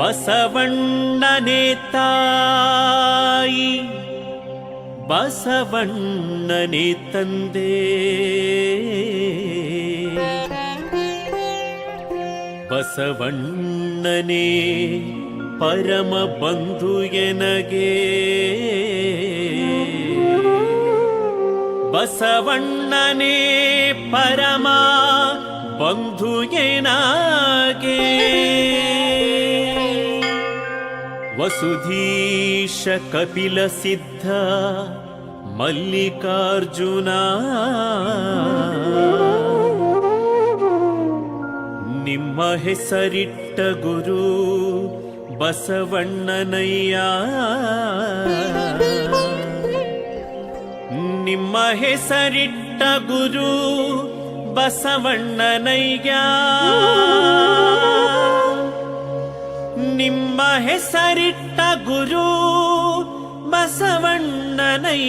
ಬಸವಣ್ಣನೇ ತಾಯಿ ಬಸವಣ್ಣನೇ ತಂದೆ, ಬಸವಣ್ಣನೇ ಪರಮ ಬಂಧು ಎನಗೆ, ಬಸವಣ್ಣನೇ ಪರಮ ಬಂಧು ಎನಗೆ. ವಸುಧೀಶ ಕಪಿಲ ಸಿದ್ಧ ಮಲ್ಲಿಕಾರ್ಜುನ, ನಿಮ್ಮ ಹೆಸರಿಟ್ಟ ಗುರು ಬಸವಣ್ಣನಯ್ಯ, ನಿಮ್ಮ ಹೆಸರಿಟ್ಟ ಗುರು ಬಸವಣ್ಣನಯ್ಯ, ನಿಮ್ಮ ಹೆಸರಿಟ್ಟ ಗುರು ಬಸವಣ್ಣನಯ್ಯ.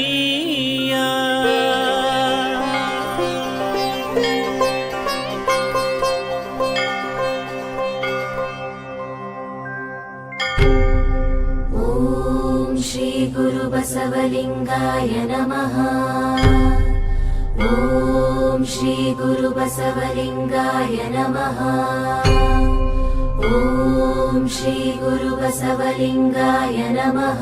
ಓಂ ಶ್ರೀ ಗುರು ಬಸವಲಿಂಗಾಯ ನಮಃ. ಓಂ ಶ್ರೀ ಗುರು ಬಸವಲಿಂಗಾಯ ನಮಃ. ಓಂ ಶ್ರೀ ಗುರು ಬಸವಲಿಂಗಾಯ ನಮಃ.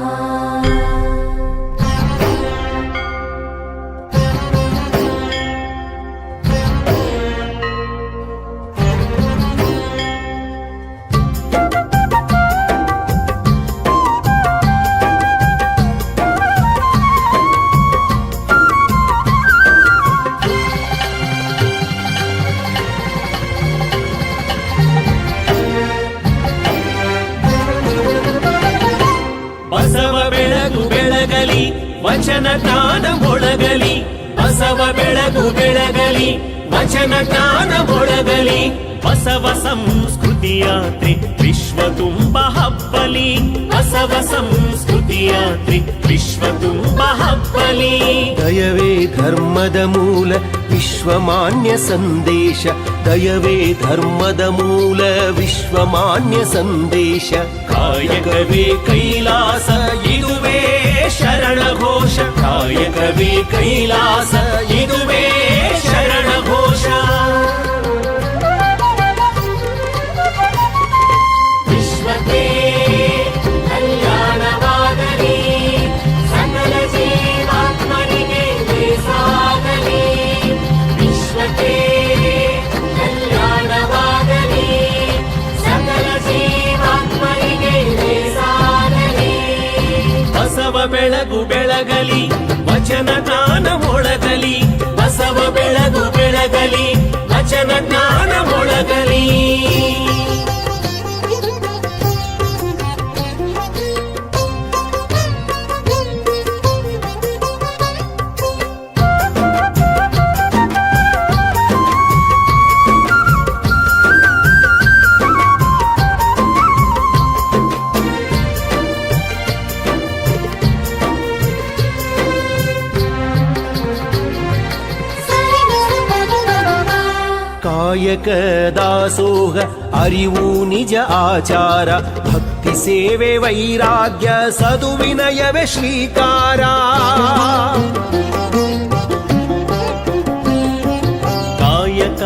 ಬಸವ ಬೆಳಗು ಬೆಳಗಲಿ ವಚನ ಜ್ಞಾನ ಮೊಳಗಲಿ, ಬಸವ ಬೆಳಗು ಬೆಳಗಲಿ ವಚನ ಜ್ಞಾನ ಮೊಳಗಲಿ, ಬಸವ ಸಂಸ್ಕೃತಿ ಯಾತ್ರೆ ವಿಶ್ವ ತುಂಬ ಹಬ್ಬಲಿ, ಬಸವ ಸಂಸ್ಕೃತಿ ಯಾತ್ರೆ ವಿಶ್ವ ತುಂಬ ಹಬ್ಬಲಿ. ದಯವೇ ಧರ್ಮದ ಮೂಲ ವಿಶ್ವಮಾನ್ಯ ಸಂದೇಶ, ದಯವೇ ಧರ್ಮದ ಮೂಲ ವಿಶ್ವಮಾನ್ಯ ಸಂದೇಶ. ಕಾಯಕವೇ ಕೈಲಾಸ ಇದುವೇ ಶರಣ ಘೋಷ, ಕಾಯಕವೇ ಕೈಲಾಸ ಇದುವೇ ಶರಣ ಘೋಷ. ವಿಶ್ವಕ್ಕೆ ಕಲ್ಯಾಣವಾಗಲಿ, ಸಕಲ ಜೀವಾತ್ಮನಿಗೆ ಸಾಗಲಿ. ವಿಶ್ವಕ್ಕೆ ಕಲ್ಯಾಣವಾಗಲಿ, ಸಕಲ ಜೀವಾತ್ಮನಿಗೆ ಸಾಗಲಿ. ಬಸವ ಬೆಳಗು ಬೆಳಗಲಿ ವಚನ ಜ್ಞಾನ ಮೊಳಗಲಿ, ಬಸವ ಬೆಳಗು ಬೆಳಗಲಿ ವಚನ ಜ್ಞಾನ ಮೊಳಗಲಿ. ಕಾಯಕ ದಾಸೋಹ ಅರಿವು ನಿಜ ಆಚಾರ, ಭಕ್ತಿ ಸೇವೆ ವೈರಾಗ್ಯ ಸದುವಿನಯವೇ ಶ್ರೀಕಾರ. ಕಾಯಕ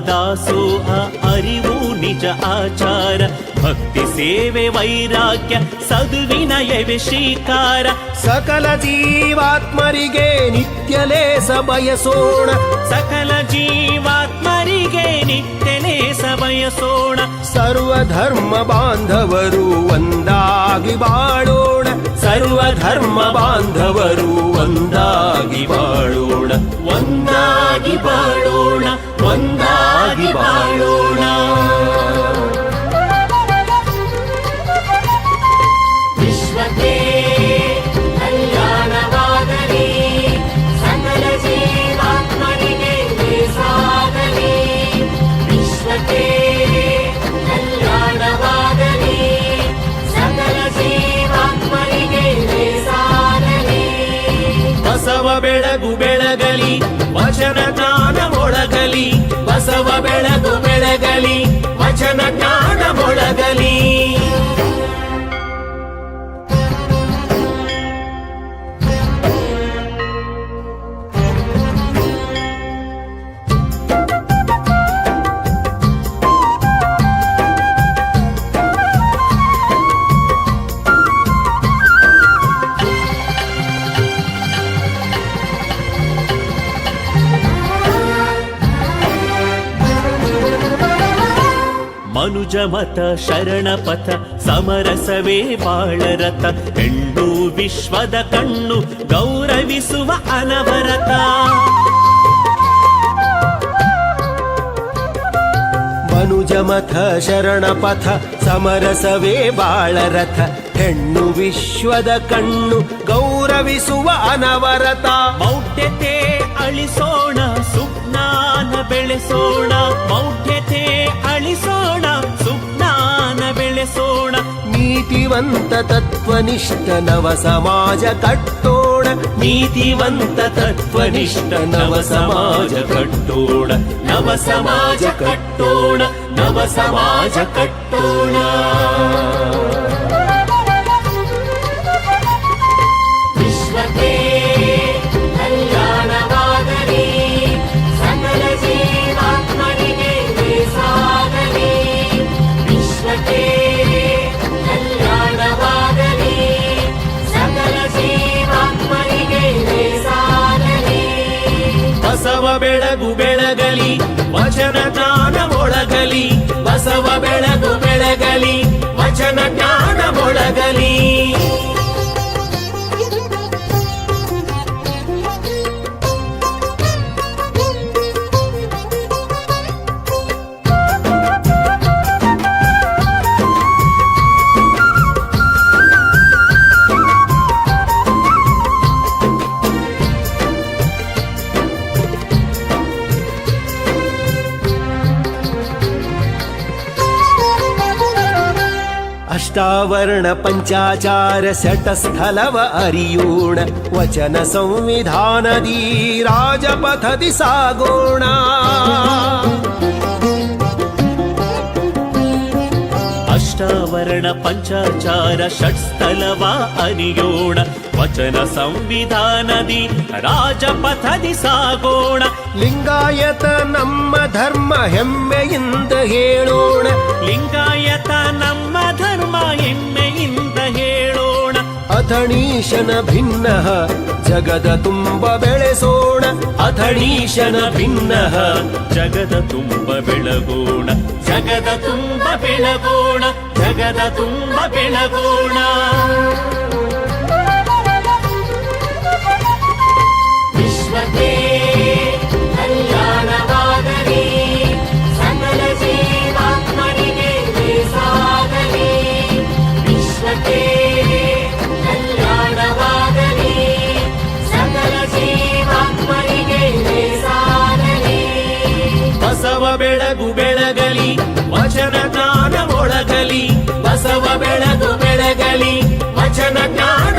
ದಾಸೋಹ ಅರಿವು ನಿಜ ಆಚಾರ, ಭಕ್ತಿ ಸೇವೆ ವೈರಾಗ್ಯ ಸದುವಿನಯವೇ ಶ್ರೀಕಾರ. ಸಕಲ ಜೀವಾತ್ಮರಿಗೆ ನಿತ್ಯ ಲೇಸ ಬಯಸೋಣ, ಸಕಲ ಜೀವಾತ್ಮರಿಗೆ ನಿತ್ಯ ಲೇಸ ಬಯಸೋಣ. ಸರ್ವಧರ್ಮ ಬಾಂಧವರು ಒಂದಾಗಿ ಬಾಳೋಣ, ಸರ್ವಧರ್ಮ ಬಾಂಧವರು ಒಂದಾಗಿ ಬಾಳೋಣ, ಒಂದಾಗಿ ಬಾಳೋಣ, ಒಂದಾಗಿ ಬಾಳೋಣ. ವಿಶ್ವಕ್ಕೆ ಕಲ್ಯಾಣವಾಗಲಿ, ಸಕಲ ಜೀವಾತ್ಮನಿಗೆ ಸಾಗಲಿ. ವಿಶ್ವಕ್ಕೆ ಕಲ್ಯಾಣವಾಗಲಿ, ಸಕಲ ಜೀವಾತ್ಮನಿಗೆ ಸಾಗಲಿ. ಬಸವ ಬೆಳಗು ಬೆಳಗಲಿ ವಚನ ಜ್ಞಾನ ಮೊಳಗಲಿ, ಬಸವ ಬೆಳಗು ಬೆಳಗಲಿ ವಚನ ಜ್ಞಾನ ಮೊಳಗಲಿ. ಮನುಜಮತ ಶರಣಪಥ ಸಮರಸವೇ ಬಾಳರಥ ಹೆಣ್ಣು ವಿಶ್ವದ ಕಣ್ಣು ಗೌರವಿಸುವ ಅನವರತ ಮನುಜಮಥ ಶರಣಪಥ ಸಮರಸವೇ ಬಾಳರಥ ಹೆಣ್ಣು ವಿಶ್ವದ ಕಣ್ಣು ಗೌರವಿಸುವ ಅನವರತ ಮೌಢ್ಯತೆ ಅಳಿಸೋಣ ಸುಜ್ಞಾನ ಬೆಳೆಸೋಣ ಮೌಢ್ಯತೆ ಅಳಿಸೋಣ ಸುಜ್ಞಾನ ಬೆಳೆಸೋಣ ನೀತಿವಂತ ತತ್ವನಿಷ್ಠ ನವ ಸಮಾಜ ಕಟ್ಟೋಣ ನೀತಿವಂತ ತತ್ವನಿಷ್ಠ ನವ ಸಮಾಜ ಕಟ್ಟೋಣ ನವ ಸಮಾಜ ಕಟ್ಟೋಣ ನವ ಸಮಾಜ ಕಟ್ಟೋಣ ವಿಶ್ವಕ್ಕೆ ಕಲ್ಯಾಣವಾಗಲಿ ಸಕಲ ಜೀವಾತ್ಮನಿಗೆ ಸಾಗಲಿ ವಿಶ್ವಕ್ಕೆ ಕಲ್ಯಾಣವಾಗಲಿ ಸಕಲ ಜೀವಾತ್ಮನಿಗೆ ಸಾಗಲಿ ಬಸವ ಬೆಳಗು ಬೆಳಗಲಿ ವಚನ ಜ್ಞಾನ ಮೊಳಗಲಿ ಬಸವ ಬೆಳಗು ಬೆಳಗಲಿ ವಚನ ಜ್ಞಾನ ಮೊಳಗಲಿ ಅಷ್ಟಾವರ್ಣ ಪಂಚಾಚಾರ ಶಟಸ್ಥಲವ ಅರಿಯೋಣ ವಚನ ಸಂವಿಧಾನದಿ ರಾಜಪಥದಿ ಸಾಗೋಣ ಅಷ್ಟಾವರಣ ಪಂಚಾಚಾರ ಷಟ್ಸ್ಥಲವ ಅರಿಯೋಣ ವಚನ ಸಂವಿಧಾನದಿ ರಾಜಪಥದಿ ಸಾಗೋಣ ಲಿಂಗಾಯತ ನಮ್ಮ ಧರ್ಮ ಹೆಮ್ಮೆಯಿಂದ ಹೇಳೋಣ ಲಿಂಗಾಯತ ನಮ್ಮ ಧರ್ಮ ಹೆಮ್ಮೆಯಿಂದ ಹೇಳೋಣ ಅಥಣೀಶನ ಭಿನ್ನ ಜಗದ ತುಂಬ ಬೆಳೆಸೋಣ ಅಥಣೀಶನ ಭಿನ್ನ ಜಗದ ತುಂಬ ಬೆಳಗೋಣ ಜಗದ ತುಂಬ ಬೆಳಗೋಣ ಜಗದ ತುಂಬ ಬೆಳಗೋಣ ವಿಶ್ವಕ್ಕೆ ಕಲ್ಯಾಣವಾಗಲಿ ಸಕಲ ಜೀವಾತ್ಮನಿಗೆ ಸಾಗಲಿ ವಿಶ್ವಕ್ಕೆ ಕಲ್ಯಾಣವಾಗಲಿ ಸಕಲ ಜೀವಾತ್ಮನಿಗೆ ಸಾಗಲಿ ಬಸವ ಬೆಳಗು ಬೆಳಗಲಿ ವಚನ ಜ್ಞಾನ ಮೊಳಗಲಿ ಬಸವ ಬೆಳಗು ಬೆಳಗಲಿ ವಚನ ಜ್ಞಾನ